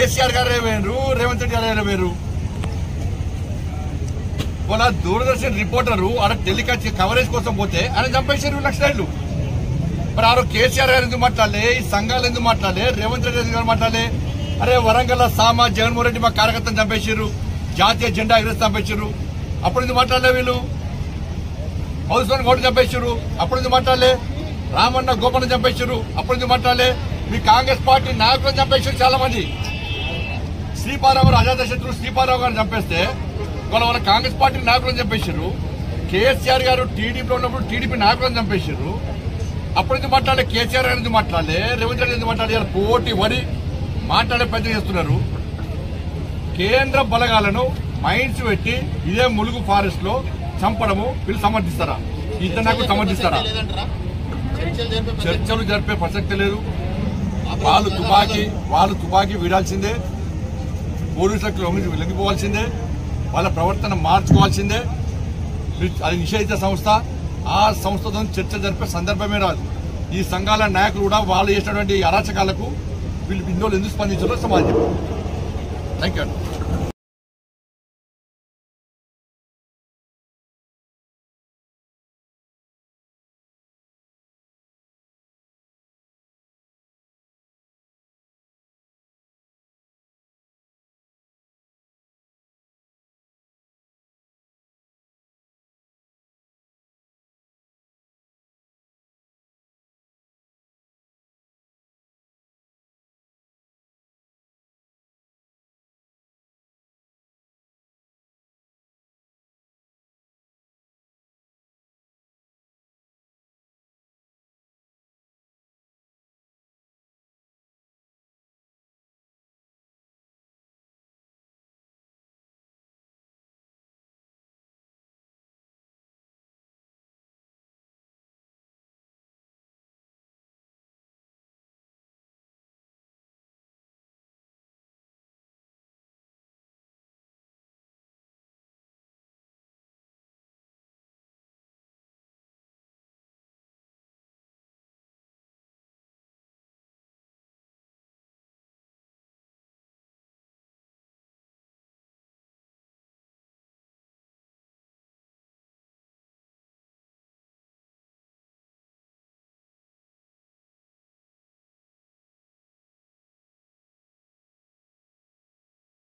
కేసీఆర్ గారే వేరు, రేవంత్ రెడ్డి గారే వేరు. వాళ్ళ దూరదర్శన్ రిపోర్టరు ఆడ టెలికాస్ట్ కవరేజ్ కోసం పోతే ఆయన చంపేశారు నక్సలైట్లు. మరి ఆ కేసీఆర్ గారు ఎందుకు మాట్లాడలే, ఈ సంఘాలు ఎందుకు మాట్లాడలే, రేవంత్ రెడ్డి ఎందుకు మాట్లాడలే? అరే వరంగల్ సామా జగన్మోహన్ రెడ్డి మా కార్యకర్తను చంపేశారు, జాతీయ జెండా ఎగరేసి చంపేశారు, అప్పుడు ఎందుకు మాట్లాడలే? వీళ్ళు హౌస్వన్ గౌడ్ చంపేశారు, అప్పుడు ఎందుకు మాట్లాడలే? రామన్న గోపన్న చంపేశారు, అప్పుడు ఎందుకు మాట్లాడలే? మీ కాంగ్రెస్ పార్టీ నాయకులను చంపేశారు చాలా మంది. శ్రీపారావు గారు అజాత శత్రువు శ్రీపారావు గారిని చంపేస్తే వాళ్ళ కాంగ్రెస్ పార్టీ నాయకులను చంపేశారు. కేసీఆర్ గారు టీడీపీలో ఉన్నప్పుడు టీడీపీ నాయకులను చంపేశారు, అప్పుడు ఎందుకు మాట్లాడలే? కేసీఆర్ గారు ఎందుకు మాట్లాడలే? రేవంత్ రెడ్డి ఎందుకు మాట్లాడారు? పోటీ వరి మాట్లాడే ప్రయత్నం చేస్తున్నారు. కేంద్ర బలగాలను మైండ్స్ పెట్టి ఇదే ములుగు ఫారెస్ట్ లో చంపడము వీళ్ళు సమర్థిస్తారా? ఇద్దరు నాకు సమర్థిస్తారా? చర్చలు జరిపే ప్రసక్తి లేదు. వాళ్ళు తుపాకీ వీడాల్సిందే, పోలీసులకు లొంగిపోవాల్సిందే, వాళ్ళ ప్రవర్తన మార్చుకోవాల్సిందే. అది నిషేధిత సంస్థ, ఆ సంస్థతో చర్చ జరిపే సందర్భమే రాదు. ఈ సంఘాల నాయకులు కూడా వాళ్ళు చేసినటువంటి అరాచకాలకు వీళ్ళు ఇందులో ఎందుకు స్పందించారో సమాజం. Thank you.